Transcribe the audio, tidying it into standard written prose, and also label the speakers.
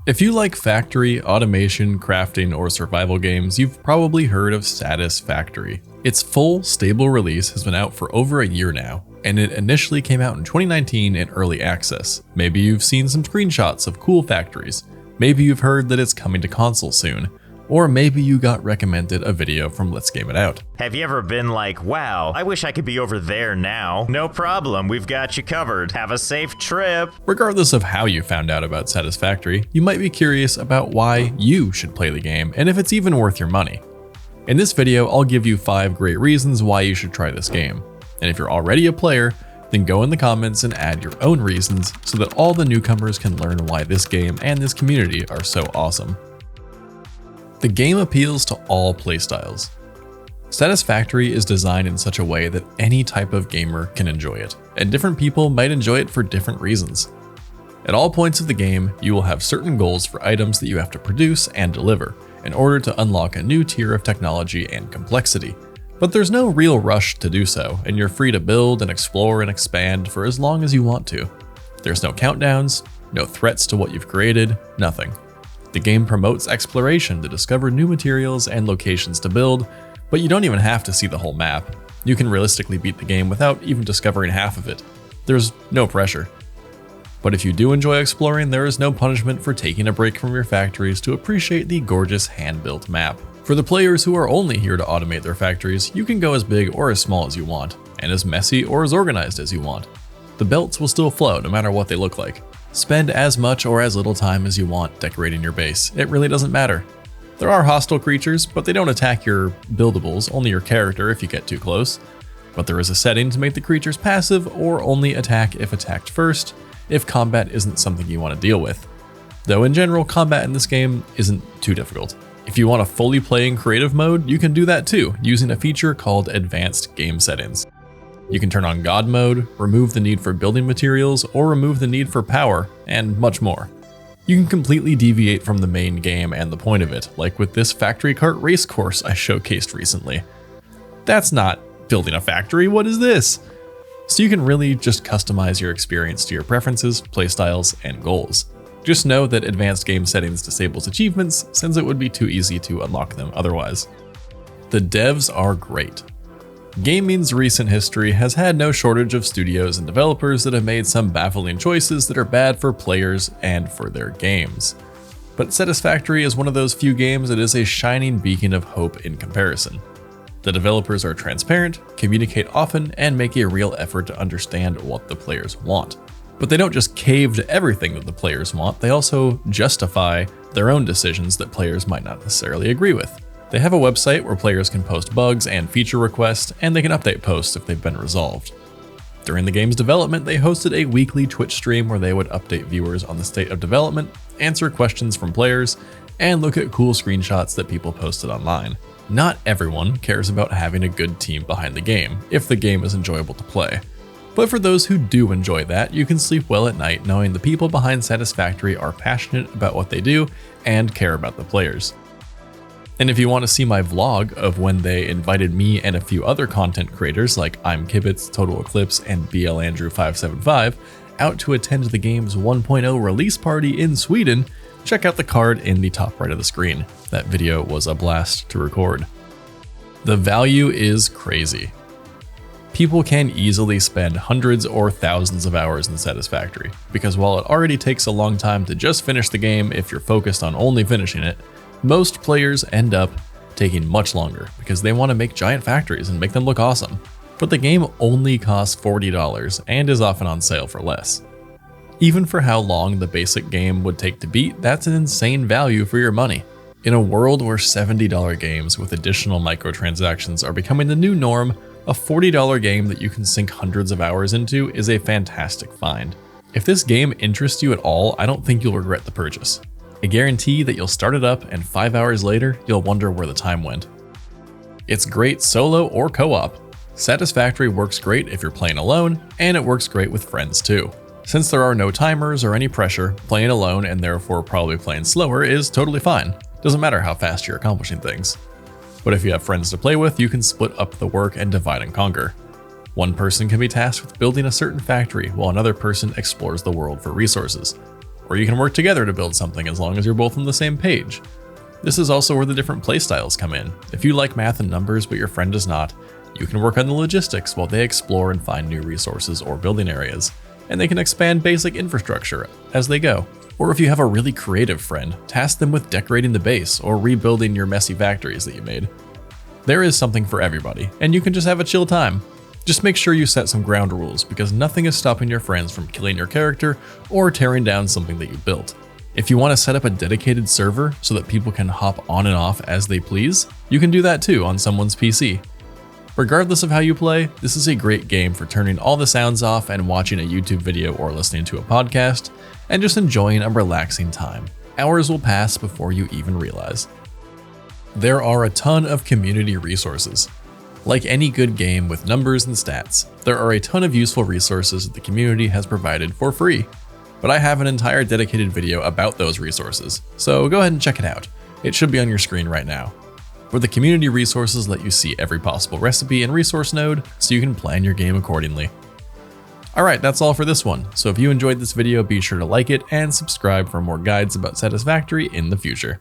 Speaker 1: If you like factory, automation, crafting, or survival games, you've probably heard of Satisfactory. Its full, stable release has been out for over a year now, and it initially came out in 2019 in early access. Maybe you've seen some screenshots of cool factories. Maybe you've heard that it's coming to console soon. Or maybe you got recommended a video from Let's Game It Out.
Speaker 2: Have you ever been like, wow, I wish I could be over there now? No problem, we've got you covered. Have a safe trip.
Speaker 1: Regardless of how you found out about Satisfactory, you might be curious about why you should play the game and if it's even worth your money. In this video, I'll give you 5 great reasons why you should try this game. And if you're already a player, then go in the comments and add your own reasons so that all the newcomers can learn why this game and this community are so awesome. The game appeals to all playstyles. Satisfactory is designed in such a way that any type of gamer can enjoy it, and different people might enjoy it for different reasons. At all points of the game, you will have certain goals for items that you have to produce and deliver in order to unlock a new tier of technology and complexity. But there's no real rush to do so, and you're free to build and explore and expand for as long as you want to. There's no countdowns, no threats to what you've created, nothing. The game promotes exploration to discover new materials and locations to build, but you don't even have to see the whole map. You can realistically beat the game without even discovering half of it. There's no pressure. But if you do enjoy exploring, there is no punishment for taking a break from your factories to appreciate the gorgeous hand-built map. For the players who are only here to automate their factories, you can go as big or as small as you want, and as messy or as organized as you want. The belts will still flow no matter what they look like. Spend as much or as little time as you want decorating your base. It really doesn't matter. There are hostile creatures, but they don't attack your buildables, only your character if you get too close. But there is a setting to make the creatures passive or only attack if attacked first, if combat isn't something you want to deal with. Though in general, combat in this game isn't too difficult. If you want to fully play in creative mode, you can do that too, using a feature called Advanced Game Settings. You can turn on God mode, remove the need for building materials, or remove the need for power, and much more. You can completely deviate from the main game and the point of it, like with this factory cart race course I showcased recently. That's not building a factory, what is this? So you can really just customize your experience to your preferences, playstyles, and goals. Just know that Advanced Game Settings disables achievements, since it would be too easy to unlock them otherwise. The devs are great. Gaming's recent history has had no shortage of studios and developers that have made some baffling choices that are bad for players and for their games. But Satisfactory is one of those few games that is a shining beacon of hope in comparison. The developers are transparent, communicate often, and make a real effort to understand what the players want. But they don't just cave to everything that the players want, they also justify their own decisions that players might not necessarily agree with. They have a website where players can post bugs and feature requests, and they can update posts if they've been resolved. During the game's development, they hosted a weekly Twitch stream where they would update viewers on the state of development, answer questions from players, and look at cool screenshots that people posted online. Not everyone cares about having a good team behind the game, if the game is enjoyable to play. But for those who do enjoy that, you can sleep well at night knowing the people behind Satisfactory are passionate about what they do and care about the players. And if you want to see my vlog of when they invited me and a few other content creators like I'm Kibitz, Total Eclipse, and BL Andrew 575 out to attend the game's 1.0 release party in Sweden, check out the card in the top right of the screen. That video was a blast to record. The value is crazy. People can easily spend hundreds or thousands of hours in Satisfactory, because while it already takes a long time to just finish the game if you're focused on only finishing it, most players end up taking much longer because they want to make giant factories and make them look awesome. But the game only costs $40 and is often on sale for less. Even for how long the basic game would take to beat, that's an insane value for your money. In a world where $70 games with additional microtransactions are becoming the new norm, a $40 game that you can sink hundreds of hours into is a fantastic find. If this game interests you at all, I don't think you'll regret the purchase. I guarantee that you'll start it up and 5 hours later, you'll wonder where the time went. It's great solo or co-op. Satisfactory works great if you're playing alone, and it works great with friends too. Since there are no timers or any pressure, playing alone and therefore probably playing slower is totally fine. Doesn't matter how fast you're accomplishing things. But if you have friends to play with, you can split up the work and divide and conquer. One person can be tasked with building a certain factory while another person explores the world for resources. or you can work together to build something as long as you're both on the same page. This is also where the different playstyles come in. If you like math and numbers but your friend does not, you can work on the logistics while they explore and find new resources or building areas, and they can expand basic infrastructure as they go. Or if you have a really creative friend, task them with decorating the base or rebuilding your messy factories that you made. There is something for everybody, and you can just have a chill time. Just make sure you set some ground rules, because nothing is stopping your friends from killing your character or tearing down something that you built. If you want to set up a dedicated server so that people can hop on and off as they please, you can do that too on someone's PC. Regardless of how you play, this is a great game for turning all the sounds off and watching a YouTube video or listening to a podcast, and just enjoying a relaxing time. Hours will pass before you even realize. There are a ton of community resources. Like any good game with numbers and stats, there are a ton of useful resources that the community has provided for free. But I have an entire dedicated video about those resources, so go ahead and check it out. It should be on your screen right now. Where the community resources let you see every possible recipe and resource node, so you can plan your game accordingly. Alright, that's all for this one, so if you enjoyed this video, be sure to like it and subscribe for more guides about Satisfactory in the future.